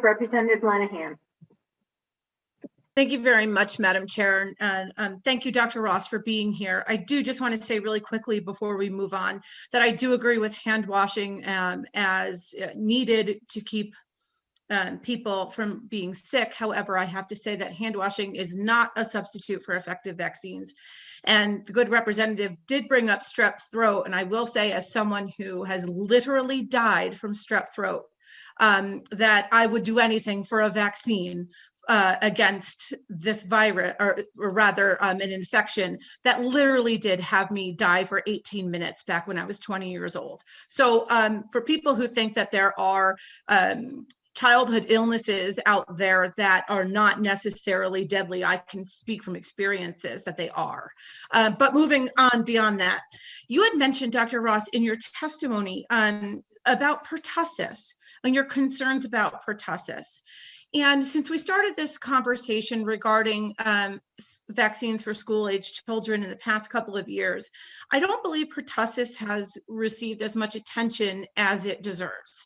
Representative Linehan. Thank you very much, Madam Chair, and thank you, Dr. Ross, for being here. I do just want to say really quickly before we move on that I do agree with hand washing as needed to keep people from being sick. However, I have to say that hand washing is not a substitute for effective vaccines. And the good representative did bring up strep throat. And I will say, as someone who has literally died from strep throat, that I would do anything for a vaccine against this virus, or rather an infection that literally did have me die for 18 minutes back when I was 20 years old. So for people who think that there are childhood illnesses out there that are not necessarily deadly, I can speak from experiences that they are. But moving on beyond that, you had mentioned, Dr. Ross, in your testimony about pertussis and your concerns about pertussis. And since we started this conversation regarding vaccines for school-aged children in the past couple of years, I don't believe pertussis has received as much attention as it deserves.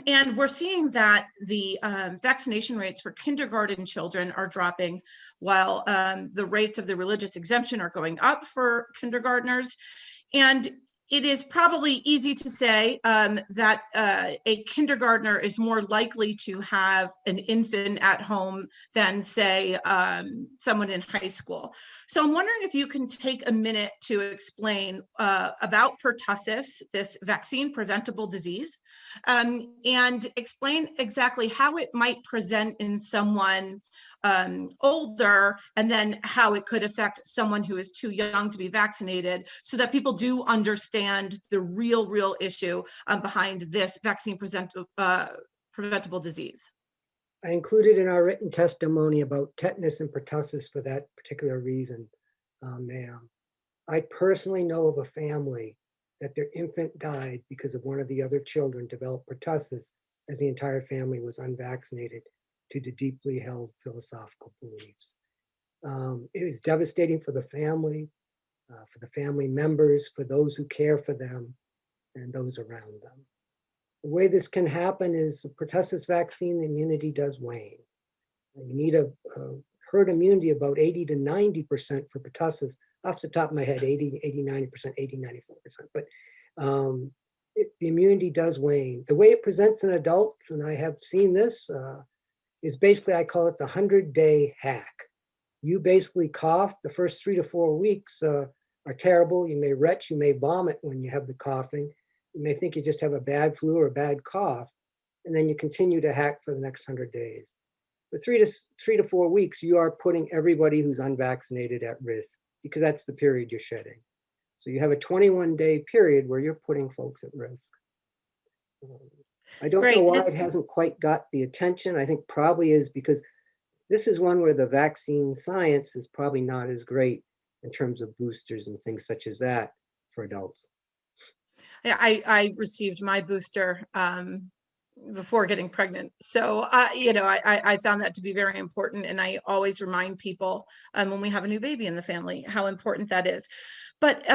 And we're seeing that the vaccination rates for kindergarten children are dropping, while the rates of the religious exemption are going up for kindergartners. And it is probably easy to say that a kindergartner is more likely to have an infant at home than, say, someone in high school. So I'm wondering if you can take a minute to explain about pertussis, this vaccine preventable disease, and explain exactly how it might present in someone older, and then how it could affect someone who is too young to be vaccinated, so that people do understand the real issue behind this vaccine preventable disease. I included in our written testimony about tetanus and pertussis for that particular reason, ma'am. I personally know of a family that their infant died because of one of the other children developed pertussis, as the entire family was unvaccinated due to deeply held philosophical beliefs. It is devastating for the family members, for those who care for them, and those around them. The way this can happen is the pertussis vaccine, the immunity does wane. You need a herd immunity about 80 to 90% for pertussis. Off the top of my head, 80, 90%, 80, 94%. But the immunity does wane. The way it presents in adults, and I have seen this, is basically, I call it the 100-day hack. You basically cough. The first 3 to 4 weeks are terrible. You may retch, you may vomit when you have the coughing. You may think you just have a bad flu or a bad cough, and then you continue to hack for the next 100 days. For 3 to 4 weeks, you are putting everybody who's unvaccinated at risk, because that's the period you're shedding. So you have a 21-day period where you're putting folks at risk. I don't know why it hasn't quite got the attention. I think probably is because this is one where the vaccine science is probably not as great in terms of boosters and things such as that for adults. I received my booster before getting pregnant. So, I found that to be very important. And I always remind people when we have a new baby in the family, how important that is. But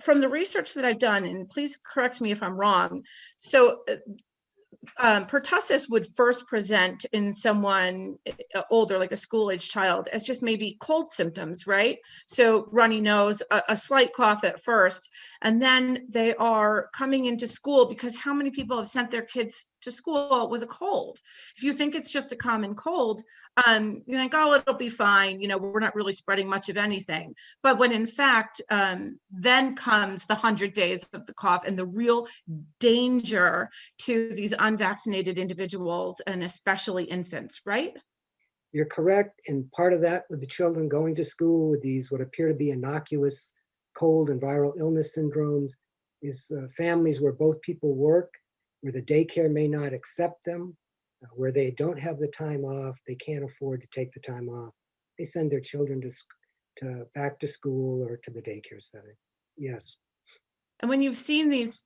from the research that I've done, and please correct me if I'm wrong, so pertussis would first present in someone older, like a school-age child, as just maybe cold symptoms, right? So runny nose, a slight cough at first, and then they are coming into school, because how many people have sent their kids to school with a cold? If you think it's just a common cold, you think, oh, it'll be fine. We're not really spreading much of anything. But when in fact, then comes the 100 days of the cough and the real danger to these unvaccinated individuals, and especially infants, right? You're correct. And part of that, with the children going to school with these what appear to be innocuous cold and viral illness syndromes, is families where both people work, where the daycare may not accept them, where they don't have the time off, they can't afford to take the time off. They send their children to back to school or to the daycare setting. Yes. And when you've seen these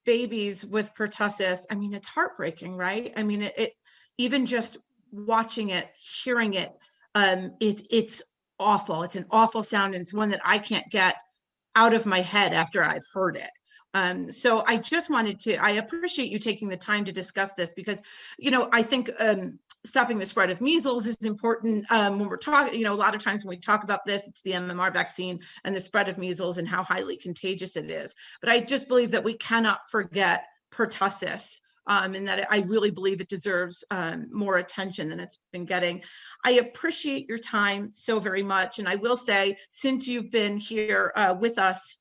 babies with pertussis, I mean, it's heartbreaking, right? I mean, it even just watching it, hearing it, it's awful. It's an awful sound, and it's one that I can't get out of my head after I've heard it. So I just wanted to, I appreciate you taking the time to discuss this because, I think stopping the spread of measles is important when we're talking, a lot of times when we talk about this, it's the MMR vaccine and the spread of measles and how highly contagious it is. But I just believe that we cannot forget pertussis. And that I really believe it deserves more attention than it's been getting. I appreciate your time so very much. And I will say, since you've been here with us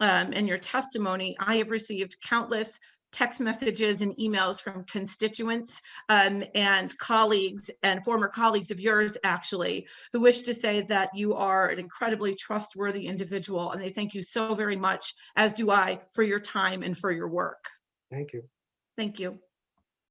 and your testimony, I have received countless text messages and emails from constituents and colleagues and former colleagues of yours, actually, who wish to say that you are an incredibly trustworthy individual. And they thank you so very much, as do I, for your time and for your work. Thank you. Thank you.